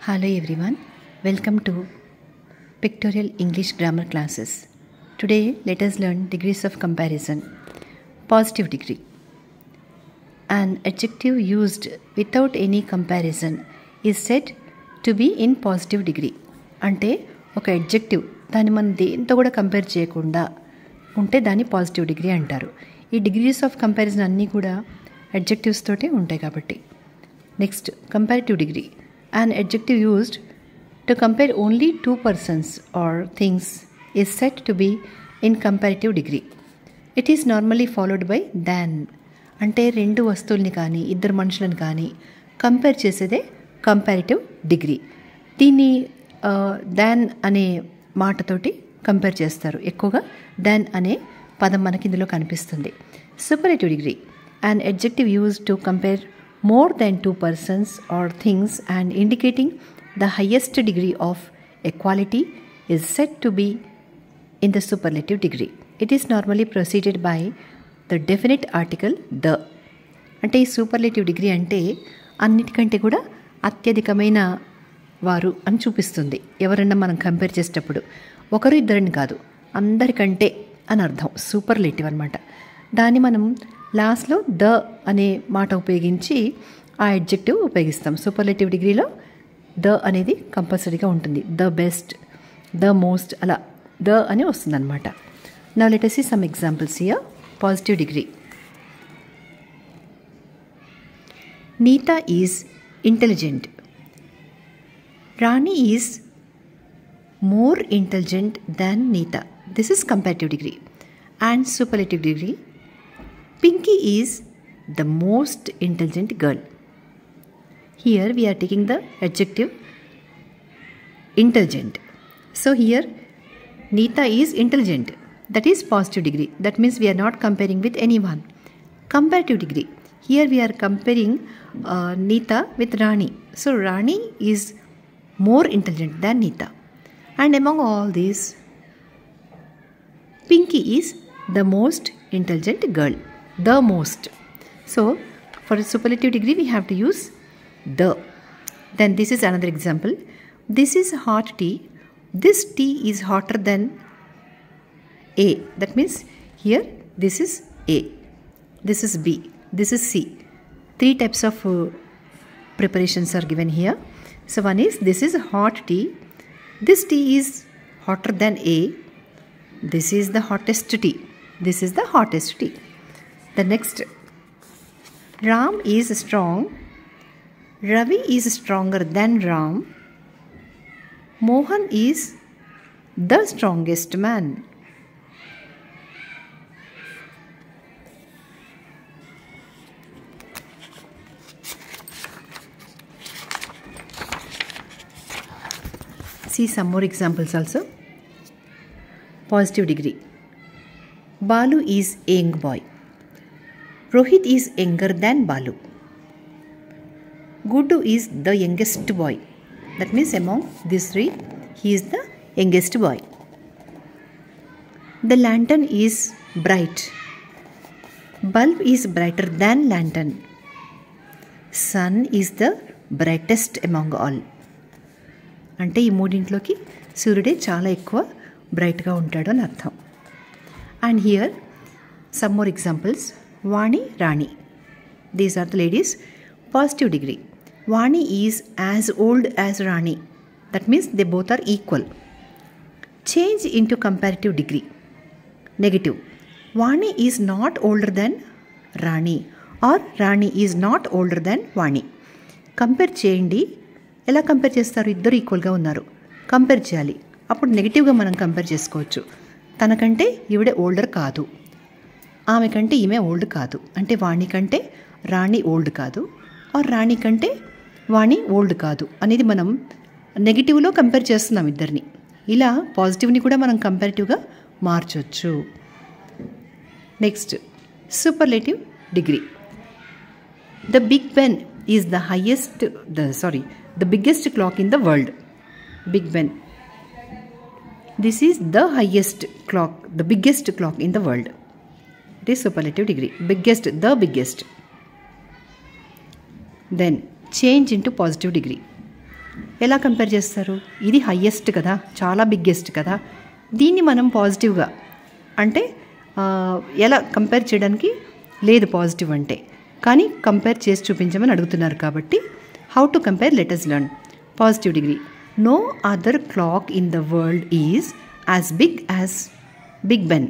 Hello everyone, welcome to Pictorial English Grammar classes. Today let us learn degrees of comparison. Positive degree. An adjective used without any comparison is said to be in positive degree. అంటే ఒక adjective దాన్ని మనం దేంతో కూడా compare చేయకుండా ఉంటే దాన్ని positive degree అంటారు. ఈ డిగ్రీస్ ఆఫ్ కంపారిజన్ అన్నీ కూడా అడ్జెక్టివ్స్ తోటే ఉంటాయి కాబట్టి. Next comparative degree. An adjective used to compare only two persons or things is said to be in comparative degree. It is normally followed by than. అంటే రెండు వస్తువుల్ని కానీ ఇద్దరు మనుషులను కానీ కంపేర్ చేసేదే కంపారిటివ్ డిగ్రీ. దీన్ని దాన్ అనే మాటతోటి కంపేర్ చేస్తారు. ఎక్కువగా దాన్ అనే పదం మనకి ఇందులో కనిపిస్తుంది. Superlative degree. An adjective used to compare more than two persons or things and indicating the highest degree of equality is said to be in the superlative degree. It is normally preceded by the definite article the. అంటే ఈ superlative degree అంటే అన్నిటికంటే కూడా అత్యధికమైన వారు అని చూపిస్తుంది. ఎవరన్నా మనం కంపేర్ చేసేటప్పుడు ఒకరు ఇద్దరిని కాదు, అందరికంటే అని అర్థం. సూపర్లేటివ్ అనమాట. దాన్ని మనం లాస్ట్లో ద అనే మాట ఉపయోగించి ఆ అడ్జెక్టివ్ ఉపయోగిస్తాం. సూపర్లేటివ్ డిగ్రీలో ద అనేది కంపల్సరీగా ఉంటుంది. ద బెస్ట్, ద మోస్ట్, అలా ద అని వస్తుందన్నమాట. Now let us see some examples here. Positive degree. Neeta is intelligent. Rani is more intelligent than Neeta. This is comparative degree. And superlative degree. Pinky is the most intelligent girl. Here we are taking the adjective intelligent. So here Neeta is intelligent. That is positive degree. That means we are not comparing with anyone. Comparative degree. Here we are comparing Neeta with Rani. So Rani is more intelligent than Neeta. And among all these, Pinky is the most intelligent girl. The most. So for superlative degree we have to use the. Then this is another example. This is hot tea. This tea is hotter than A. That means here this is A, this is B, this is C. Three types of preparations are given here. So one is this is hot tea. This tea is hotter than A. This is the hottest tea. This is the hottest tea. The next, Ram is strong. Ravi is stronger than Ram. Mohan is the strongest man. See some more examples also. Positive degree. Balu is a young boy. Rohit is younger than Balu. Guddu is the youngest boy. That means among these three, he is the youngest boy. The lantern is bright. Bulb is brighter than lantern. Sun is the brightest among all. అంటే ఈ మూడింట్లోకి సూర్యుడే చాలా ఎక్కువ బ్రైట్గా ఉంటాడు అని అర్థం. And here some more examples. Vani, Rani. These are the ladies. Positive degree. Vani is as old as Rani. That means they both are equal. Change into comparative degree. Negative. Vani is not older than Rani or Rani is not older than Vani. Compare చేయండి. ఎలా compare చేస్తారు? ఇద్దరు ఈక్వల్గా ఉన్నారు, compare చేయాలి. అప్పుడు నెగిటివ్గా మనం కంపేర్ చేసుకోవచ్చు. తనకంటే ఈవిడే ఓల్డర్ కాదు, ఆమె కంటే ఈమె ఓల్డ్ కాదు. అంటే వాణి కంటే రాణి ఓల్డ్ కాదు, ఆర్ రాణి కంటే వాణి ఓల్డ్ కాదు అనేది మనం నెగిటివ్లో కంపేర్ చేస్తున్నాం ఇద్దరిని. ఇలా పాజిటివ్ని కూడా మనం కంపారిటివ్గా మార్చవచ్చు. Next, superlative degree. The Big Ben is the biggest clock in the world. Big Ben. This is the highest clock, the biggest clock in the world. It is superlative degree. Biggest, the biggest. Then change into positive degree. ఎలా compare చేస్తారు? ఇది highest కదా, చాలా biggest కదా, దీన్ని మనం పాజిటివ్గా అంటే ఎలా కంపేర్ చేయడానికి లేదు పాజిటివ్ అంటే, కానీ కంపేర్ చేసి చూపించమని అడుగుతున్నారు కాబట్టి how to compare let us learn. Positive degree. No other clock in the world is as big as Big Ben.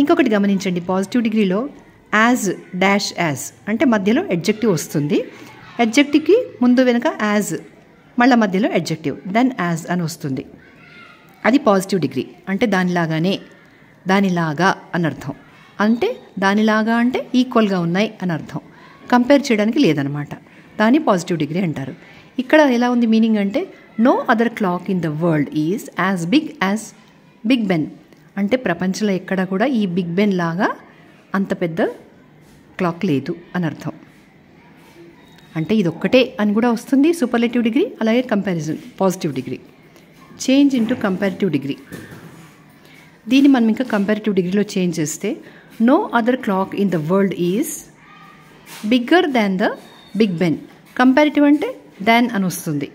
ఇంకొకటి గమనించండి, పాజిటివ్ డిగ్రీలో యాజ్ డాష్ యాజ్ అంటే మధ్యలో ఎడ్జెక్టివ్ వస్తుంది. ఎడ్జెక్టివ్కి ముందు వెనుక యాజ్, మళ్ళీ మధ్యలో ఎడ్జెక్టివ్, దెన్ యాజ్ అని వస్తుంది. అది పాజిటివ్ డిగ్రీ. అంటే దానిలాగానే, దానిలాగా అని అర్థం. అంటే దానిలాగా అంటే ఈక్వల్గా ఉన్నాయి అని అర్థం. కంపేర్ చేయడానికి లేదనమాట. దాన్ని పాజిటివ్ డిగ్రీ అంటారు. ఇక్కడ ఎలా ఉంది మీనింగ్ అంటే no other clock in the world is as big as Big Ben. అంటే ప్రపంచంలో ఎక్కడ కూడా ఈ బిగ్ బెన్ లాగా అంత పెద్ద క్లాక్ లేదు అని అర్థం. అంటే ఇది ఒక్కటే అని కూడా వస్తుంది సూపర్లేటివ్ డిగ్రీ. అలాగే comparison positive degree. Change into comparative degree. దీన్ని మనం ఇంకా కంపారిటివ్ డిగ్రీలో చేంజ్ చేస్తే no other clock in the world is bigger than the Big Ben. Comparative అంటే దాన్ అని వస్తుంది.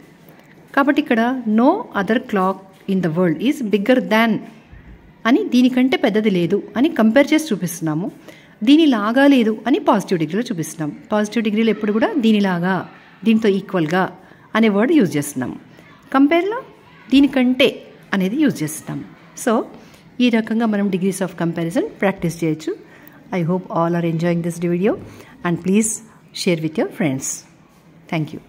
కాబట్టి ఇక్కడ no other clock in the world is bigger than అని, దీనికంటే పెద్దది లేదు అని కంపేర్ చేసి చూపిస్తున్నాము. దీనిలాగా లేదు అని పాజిటివ్ డిగ్రీలో చూపిస్తున్నాం. పాజిటివ్ డిగ్రీలో ఎప్పుడు కూడా దీనిలాగా, దీంతో ఈక్వల్గా అనే వర్డ్ యూజ్ చేస్తున్నాము. కంపేర్లో దీనికంటే అనేది యూజ్ చేస్తాం. సో ఈ రకంగా మనం డిగ్రీస్ ఆఫ్ కంపారిజన్ ప్రాక్టీస్ చేయొచ్చు. I hope all are enjoying this video and please share with your friends. Thank you.